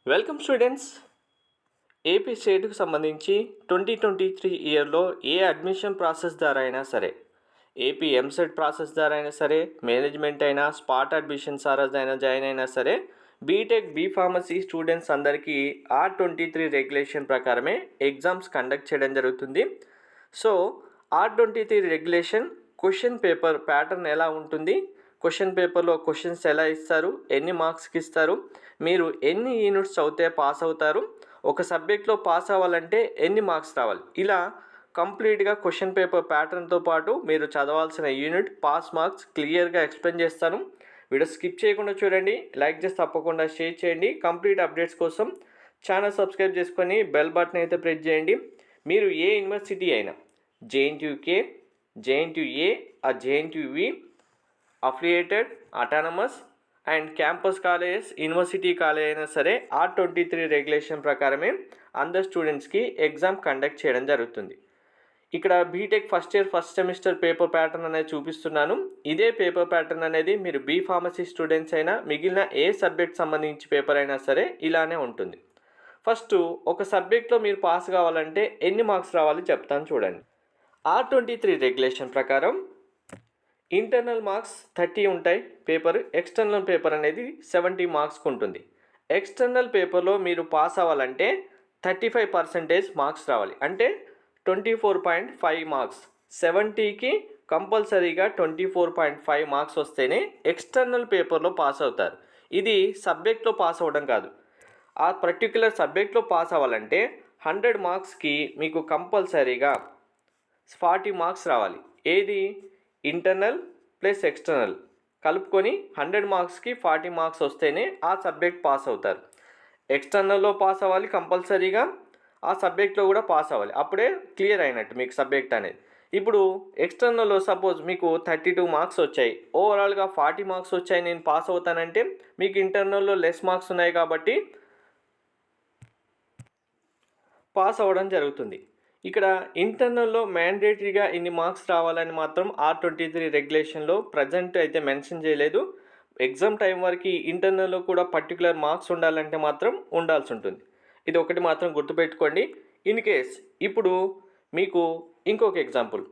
Welcome students. AP స్టేట్కి సంబంధించి 2023 ఇయర్లో ఏ అడ్మిషన్ ప్రాసెస్ ద్వారా అయినా సరే, ఏపీ ఎంసెట్ ప్రాసెస్ ద్వారా అయినా సరే, మేనేజ్మెంట్ అయినా, స్పాట్ అడ్మిషన్ అయినా జాయిన్ అయినా సరే, బీటెక్ ఫార్మసీ స్టూడెంట్స్ అందరికీ R23 రెగ్యులేషన్ ప్రకారమే ఎగ్జామ్స్ కండక్ట్ చేయడం జరుగుతుంది. So R23 regulation question paper pattern ఎలా ఉంటుంది, క్వశ్చన్ పేపర్లో క్వశ్చన్స్ ఎలా ఇస్తారు, ఎన్ని మార్క్స్కి ఇస్తారు, మీరు ఎన్ని యూనిట్స్ చదివితే పాస్ అవుతారు, ఒక సబ్జెక్ట్లో పాస్ అవ్వాలంటే ఎన్ని మార్క్స్ రావాలి, ఇలా కంప్లీట్గా క్వశ్చన్ పేపర్ ప్యాటర్న్తో పాటు మీరు చదవాల్సిన యూనిట్, పాస్ మార్క్స్ క్లియర్గా ఎక్స్ప్లెయిన్ చేస్తాను. వీడియో స్కిప్ చేయకుండా చూడండి, లైక్ చేసి తప్పకుండా షేర్ చేయండి. కంప్లీట్ అప్డేట్స్ కోసం ఛానల్ సబ్స్క్రైబ్ చేసుకొని బెల్ బటన్ అయితే ప్రెస్ చేయండి. మీరు ఏ యూనివర్సిటీ అయినా, JNTUK, JNTUA ఆ JNTUV affiliated, autonomous and campus colleges, university college అయినా సరే R23 రెగ్యులేషన్ ప్రకారమే అందరు స్టూడెంట్స్కి ఎగ్జామ్ కండక్ట్ చేయడం జరుగుతుంది. ఇక్కడ BTech first year first semester paper pattern అనేది చూపిస్తున్నాను. ఇదే పేపర్ ప్యాటర్న్ అనేది మీరు ఫార్మసీ స్టూడెంట్స్ అయినా, మిగిలిన ఏ సబ్జెక్ట్ సంబంధించి పేపర్ అయినా సరే ఇలానే ఉంటుంది. ఫస్ట్ ఒక సబ్జెక్ట్లో మీరు పాస్ కావాలంటే ఎన్ని మార్క్స్ రావాలి చెప్తాను చూడండి. R23 రెగ్యులేషన్ ప్రకారం ఇంటర్నల్ మార్క్స్ 30 ఉంటాయి పేపర్, ఎక్స్టర్నల్ పేపర్ అనేది 70 మార్క్స్కి ఉంటుంది. ఎక్స్టర్నల్ పేపర్లో మీరు పాస్ అవ్వాలంటే 35% మార్క్స్ రావాలి, అంటే 24.5 మార్క్స్. 70కి కంపల్సరీగా 24.5 మార్క్స్ వస్తేనే ఎక్స్టర్నల్ పేపర్లో పాస్ అవుతారు. ఇది సబ్జెక్ట్లో పాస్ అవ్వడం కాదు, ఆ పర్టిక్యులర్ సబ్జెక్ట్లో పాస్ అవ్వాలంటే 100 మార్క్స్కి మీకు కంపల్సరీగా 40 మార్క్స్ రావాలి. ఏది ఇంటర్నల్ ప్లస్ ఎక్స్టర్నల్ కలుపుకొని 100 మార్క్స్కి 40 మార్క్స్ వస్తేనే ఆ సబ్జెక్ట్ పాస్ అవుతారు. ఎక్స్టర్నల్లో పాస్ అవ్వాలి కంపల్సరీగా, ఆ సబ్జెక్ట్లో కూడా పాస్ అవ్వాలి, అప్పుడే క్లియర్ అయినట్టు మీకు సబ్జెక్ట్ అనేది. ఇప్పుడు ఎక్స్టర్నల్లో సపోజ్ మీకు 32 మార్క్స్ వచ్చాయి, ఓవరాల్గా 40 మార్క్స్ వచ్చాయి, నేను పాస్ అవుతానంటే మీకు ఇంటర్నల్లో లెస్ మార్క్స్ ఉన్నాయి కాబట్టి పాస్ అవ్వడం జరుగుతుంది. ఇక్కడ ఇంటర్నల్లో మ్యాండేటరీగా ఇన్ని మార్క్స్ రావాలని మాత్రం R23 రెగ్యులేషన్లో ప్రజెంట్ అయితే మెన్షన్ చేయలేదు. ఎగ్జామ్ టైం వరకు ఇంటర్నల్లో కూడా పర్టికులర్ మార్క్స్ ఉండాలంటే మాత్రం ఉండాల్సి ఉంటుంది. ఇది ఒకటి మాత్రం గుర్తుపెట్టుకోండి. ఇన్ కేస్ ఇప్పుడు మీకు ఇంకొక ఎగ్జాంపుల్,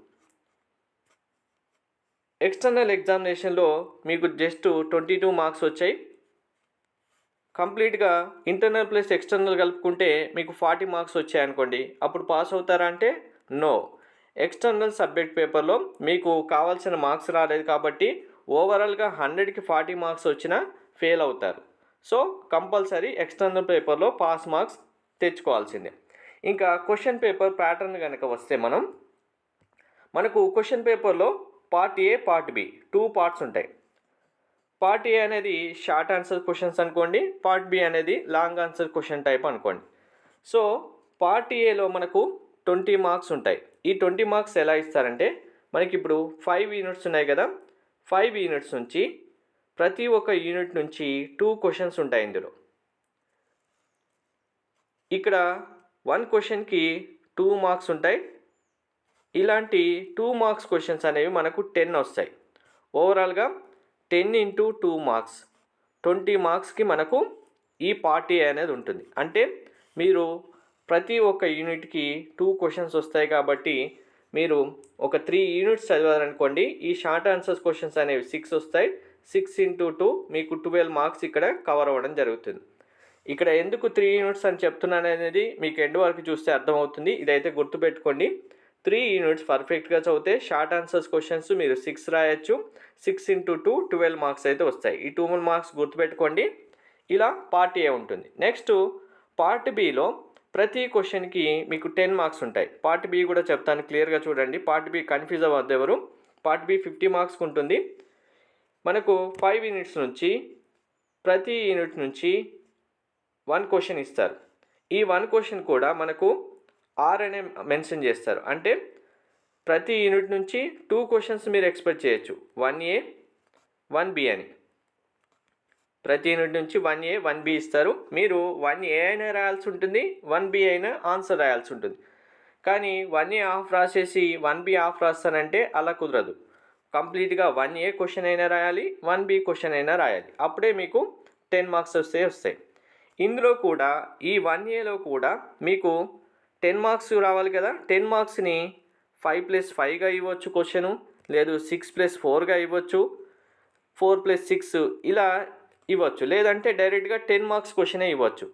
ఎక్స్టర్నల్ ఎగ్జామినేషన్లో మీకు జస్ట్ 22 మార్క్స్ వచ్చాయి, కంప్లీట్గా ఇంటర్నల్ ప్లస్ ఎక్స్టర్నల్ కలుపుకుంటే మీకు 40 మార్క్స్ వచ్చాయనుకోండి, అప్పుడు పాస్ అవుతారా అంటే నో. ఎక్స్టర్నల్ సబ్జెక్ట్ పేపర్లో మీకు కావాల్సిన మార్క్స్ రాలేదు కాబట్టి ఓవరాల్గా 100కి 40 మార్క్స్ వచ్చినా ఫెయిల్ అవుతారు. సో కంపల్సరీ ఎక్స్టర్నల్ పేపర్లో పాస్ మార్క్స్ తెచ్చుకోవాల్సిందే. ఇంకా క్వశ్చన్ పేపర్ ప్యాటర్న్ కనుక వస్తే మనకు క్వశ్చన్ పేపర్లో part A, part B 2 parts ఉంటాయి. పార్ట్ ఏ అనేది షార్ట్ ఆన్సర్ క్వశ్చన్స్ అనుకోండి, పార్ట్ బి అనేది లాంగ్ ఆన్సర్ క్వశ్చన్ టైప్ అనుకోండి. సో పార్ట్ ఏలో మనకు 20 మార్క్స్ ఉంటాయి. ఈ 20 మార్క్స్ ఎలా ఇస్తారంటే, మనకి ఇప్పుడు 5 యూనిట్స్ ఉన్నాయి కదా, 5 యూనిట్స్ నుంచి ప్రతి ఒక్క యూనిట్ నుంచి 2 క్వశ్చన్స్ ఉంటాయి. ఇందులో ఇక్కడ 1 క్వశ్చన్కి 2 మార్క్స్ ఉంటాయి. ఇలాంటి 2 మార్క్స్ క్వశ్చన్స్ అనేవి మనకు 10 వస్తాయి. ఓవరాల్గా 10 ఇంటూ 2 మార్క్స్ 20 మార్క్స్కి మనకు ఈ పార్ట్ ఏ అనేది ఉంటుంది. అంటే మీరు ప్రతి ఒక్క యూనిట్కి 2 క్వశ్చన్స్ వస్తాయి కాబట్టి మీరు ఒక 3 యూనిట్స్ చదివారనుకోండి, ఈ షార్ట్ ఆన్సర్స్ క్వశ్చన్స్ అనేవి 6 వస్తాయి. 6 ఇంటూ 2 మీకు 12 మార్క్స్ ఇక్కడ కవర్ అవ్వడం జరుగుతుంది. ఇక్కడ ఎందుకు 3 యూనిట్స్ అని చెప్తున్నాను అనేది మీకు ఎండ్ వరకు చూస్తే అర్థమవుతుంది. ఇదైతే గుర్తుపెట్టుకోండి. 3 యూనిట్స్ పర్ఫెక్ట్గా చదివితే షార్ట్ ఆన్సర్స్ క్వశ్చన్స్ మీరు 6 రాయొచ్చు. 6 ఇంటూ 2 12 మార్క్స్ అయితే వస్తాయి. ఈ 2 మార్క్స్ గుర్తుపెట్టుకోండి. ఇలా పార్ట్ ఏ ఉంటుంది. నెక్స్ట్ పార్ట్ బిలో ప్రతి క్వశ్చన్కి మీకు 10 మార్క్స్ ఉంటాయి. పార్ట్ బి కూడా చెప్తాను, క్లియర్గా చూడండి. పార్ట్ బి కన్ఫ్యూజ్ అవ్వద్దు ఎవరు. పార్ట్ బి 50 మార్క్స్కి ఉంటుంది. మనకు 5 యూనిట్స్ నుంచి ప్రతి యూనిట్ నుంచి 1 క్వశ్చన్ ఇస్తారు. ఈ 1 క్వశ్చన్ కూడా మనకు ఆర్ అనే మెన్షన్ చేస్తారు. అంటే ప్రతి యూనిట్ నుంచి 2 క్వశ్చన్స్ మీరు ఎక్స్పెక్ట్ చేయొచ్చు, 1A 1B అని. ప్రతి యూనిట్ నుంచి 1A 1B ఇస్తారు. మీరు 1A అయినా రాయాల్సి ఉంటుంది, 1B అయినా ఆన్సర్ రాయాల్సి ఉంటుంది. కానీ 1A హాఫ్ రాసేసి 1B హాఫ్ రాస్తానంటే అలా కుదరదు. కంప్లీట్గా 1A క్వశ్చన్ అయినా రాయాలి, 1B క్వశ్చన్ అయినా రాయాలి. అప్పుడే మీకు 10 మార్క్స్ వస్తాయి. ఇందులో కూడా ఈ 1Aలో కూడా మీకు 10 మార్క్స్ రావాలి కదా. 10 మార్క్స్ని 5+5గా ఇవ్వచ్చు క్వశ్చను, లేదు 6+4గా ఇవ్వచ్చు, 4+6 ఇలా ఇవ్వచ్చు, లేదంటే డైరెక్ట్గా 10 మార్క్స్ క్వశ్చనే ఇవ్వచ్చు.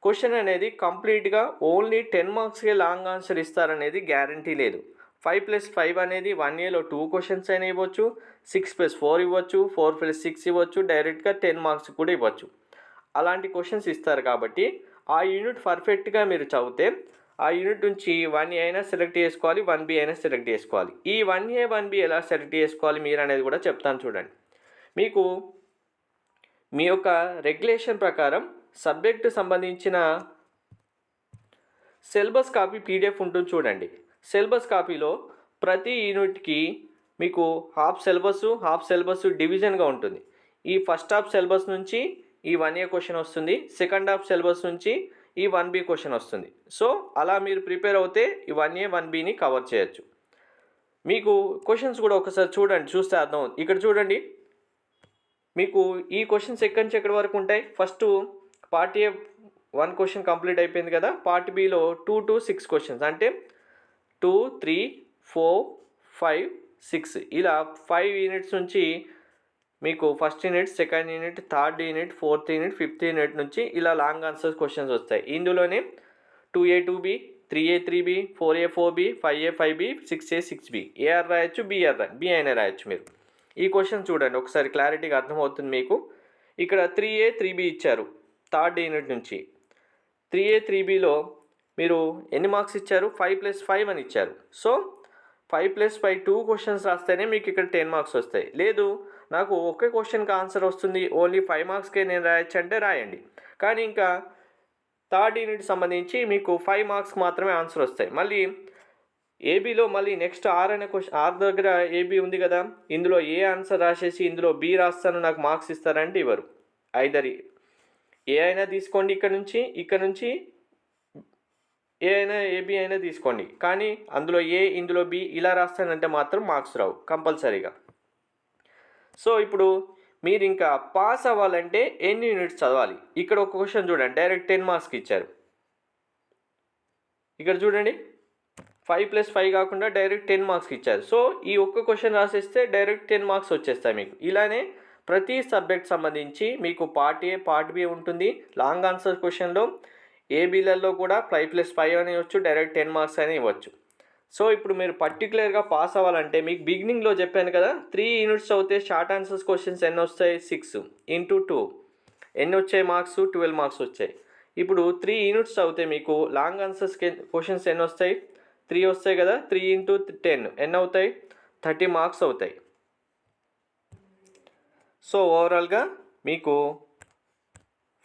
క్వశ్చన్ అనేది కంప్లీట్గా ఓన్లీ 10 మార్క్స్కే లాంగ్ ఆన్సర్ ఇస్తారనేది గ్యారంటీ లేదు. 5+5 అనేది 1Aలో 2 క్వశ్చన్స్ అయినా ఇవ్వచ్చు, 6+4 ఇవ్వచ్చు, 4+6 ఇవ్వచ్చు, డైరెక్ట్గా 10 మార్క్స్ కూడా ఇవ్వచ్చు. అలాంటి క్వశ్చన్స్ ఇస్తారు కాబట్టి ఆ యూనిట్ పర్ఫెక్ట్గా మీరు చదివితే ఆ యూనిట్ నుంచి 1A అయినా సెలెక్ట్ చేసుకోవాలి, 1B అయినా సెలెక్ట్ చేసుకోవాలి. ఈ 1A 1B ఎలా సెలెక్ట్ చేసుకోవాలి మీరు అనేది కూడా చెప్తాను చూడండి. మీకు మీ యొక్క రెగ్యులేషన్ ప్రకారం సబ్జెక్టు సంబంధించిన సిలబస్ కాపీ PDF ఉంటుంది చూడండి. సిలబస్ కాపీలో ప్రతి యూనిట్కి మీకు హాఫ్ సిలబస్ డివిజన్గా ఉంటుంది. ఈ ఫస్ట్ హాఫ్ సిలబస్ నుంచి ఈ 1A క్వశ్చన్ వస్తుంది, సెకండ్ హాఫ్ సిలబస్ నుంచి ఈ 1B క్వశ్చన్ వస్తుంది. సో అలా మీరు ప్రిపేర్ అవుతే ఈ 1A 1Bని కవర్ చేయొచ్చు. మీకు క్వశ్చన్స్ కూడా ఒకసారి చూస్తే అర్థం. ఇక్కడ చూడండి, మీకు ఈ క్వశ్చన్స్ ఎక్కడి నుంచి ఎక్కడి వరకు ఉంటాయి. First part A 1 question complete అయిపోయింది కదా. పార్ట్ Bలో 2 to 6 క్వశ్చన్స్, అంటే 2, 3, 4, 5, 6 ఇలా 5 యూనిట్స్ నుంచి మీకు first unit, second unit, third unit, fourth unit, fifth unit నుంచి ఇలా లాంగ్ ఆన్సర్స్ క్వశ్చన్స్ వస్తాయి. ఇందులోనే 2A 2B, 3A 3B, 4A 4B, 5A 5B, 6A 6B, AR రాయొచ్చు, B అయినా రాయొచ్చు. మీరు ఈ క్వశ్చన్ చూడండి ఒకసారి, క్లారిటీగా అర్థమవుతుంది మీకు. ఇక్కడ 3A 3B ఇచ్చారు థర్డ్ యూనిట్ నుంచి. 3A 3Bలో మీరు ఎన్ని మార్క్స్ ఇచ్చారు, 5+5 అని ఇచ్చారు. సో 5+5 2 క్వశ్చన్స్ రాస్తేనే మీకు ఇక్కడ 10 మార్క్స్ వస్తాయి. లేదు నాకు ఒకే క్వశ్చన్కి ఆన్సర్ వస్తుంది, ఓన్లీ 5 మార్క్స్కే నేను రాయొచ్చు అంటే రాయండి. కానీ ఇంకా థర్డ్ యూనిట్ సంబంధించి మీకు 5 మార్క్స్కి మాత్రమే ఆన్సర్ వస్తాయి. మళ్ళీ ఏబీలో మళ్ళీ నెక్స్ట్ ఆర్ దగ్గర AB ఉంది కదా, ఇందులో ఏ ఆన్సర్ రాసేసి ఇందులో B రాస్తాను నాకు మార్క్స్ ఇస్తారంటే ఇవ్వరు. ఐదర్ ఏ అయినా తీసుకోండి, ఇక్కడ నుంచి ఏ అయినా AB అయినా తీసుకోండి, కానీ అందులో A ఇందులో B ఇలా రాస్తానంటే మాత్రం మార్క్స్ రావు కంపల్సరీగా. సో ఇప్పుడు మీరు ఇంకా పాస్ అవ్వాలంటే ఎన్ని యూనిట్స్ చదవాలి. ఇక్కడ ఒక క్వశ్చన్ చూడండి, డైరెక్ట్ 10 మార్క్స్కి ఇచ్చారు. ఇక్కడ చూడండి 5+5 కాకుండా డైరెక్ట్ 10 మార్క్స్కి ఇచ్చారు. సో ఈ ఒక్క క్వశ్చన్ రాసేస్తే డైరెక్ట్ 10 మార్క్స్ వచ్చేస్తాయి మీకు. ఇలానే ప్రతి సబ్జెక్ట్ సంబంధించి మీకు పార్ట్ A పార్ట్ B ఉంటుంది. లాంగ్ ఆన్సర్ క్వశ్చన్లో ఏబీలలో కూడా 5+5 అని ఇవ్వచ్చు, డైరెక్ట్ 10 మార్క్స్ అని ఇవ్వచ్చు. సో ఇప్పుడు మీరు పర్టికులర్గా పాస్ అవ్వాలంటే మీకు బిగినింగ్లో చెప్పాను కదా, 3 యూనిట్స్ అవుతే షార్ట్ ఆన్సర్స్ క్వశ్చన్స్ ఎన్ని వస్తాయి, 6 × 2 ఎన్ని వచ్చాయి మార్క్స్, 12 మార్క్స్ వచ్చాయి. ఇప్పుడు 3 యూనిట్స్ అవుతే మీకు లాంగ్ ఆన్సర్స్ క్వశ్చన్స్ ఎన్ని వస్తాయి, 3 వస్తాయి కదా. 3 × 10 ఎన్ని అవుతాయి, 30 మార్క్స్ అవుతాయి. సో ఓవరాల్గా మీకు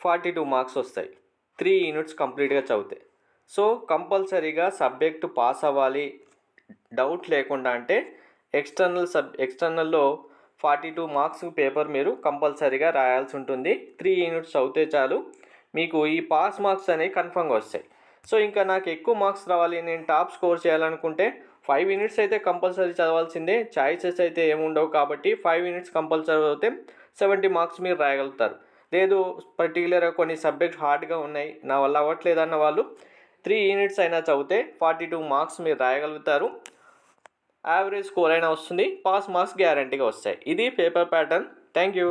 42 మార్క్స్ వస్తాయి 3 యూనిట్స్ కంప్లీట్గా చదివితే. సో కంపల్సరీగా సబ్జెక్టు పాస్ అవ్వాలి డౌట్ లేకుండా అంటే ఎక్స్టర్నల్లో 42 మార్క్స్ పేపర్ మీరు కంపల్సరీగా రాయాల్సి ఉంటుంది. 3 యూనిట్స్ చదివితే చాలు మీకు ఈ పాస్ మార్క్స్ అనేవి కన్ఫర్మ్గా వస్తాయి. సో ఇంకా నాకు ఎక్కువ మార్క్స్ రావాలి, నేను టాప్ స్కోర్ చేయాలనుకుంటే 5 యూనిట్స్ అయితే కంపల్సరీ చదవాల్సిందే, చాయిసెస్ అయితే ఏముండవు. కాబట్టి 5 యూనిట్స్ కంపల్సరీ చదివితే 70 మార్క్స్ మీరు రాయగలుగుతారు. లేదు పర్టికులర్గా కొన్ని సబ్జెక్ట్స్ హార్డ్గా ఉన్నాయి, నా వల్ల అవ్వట్లేదు అన్న వాళ్ళు 3 యూనిట్స్ అయినా చదివితే 42 మార్క్స్ మీరు రాయగలుగుతారు. యావరేజ్ స్కోర్ అయినా వస్తుంది, పాస్ మార్క్స్ గ్యారంటీగా వస్తాయి. ఇది పేపర్ ప్యాటర్న్. Thank you.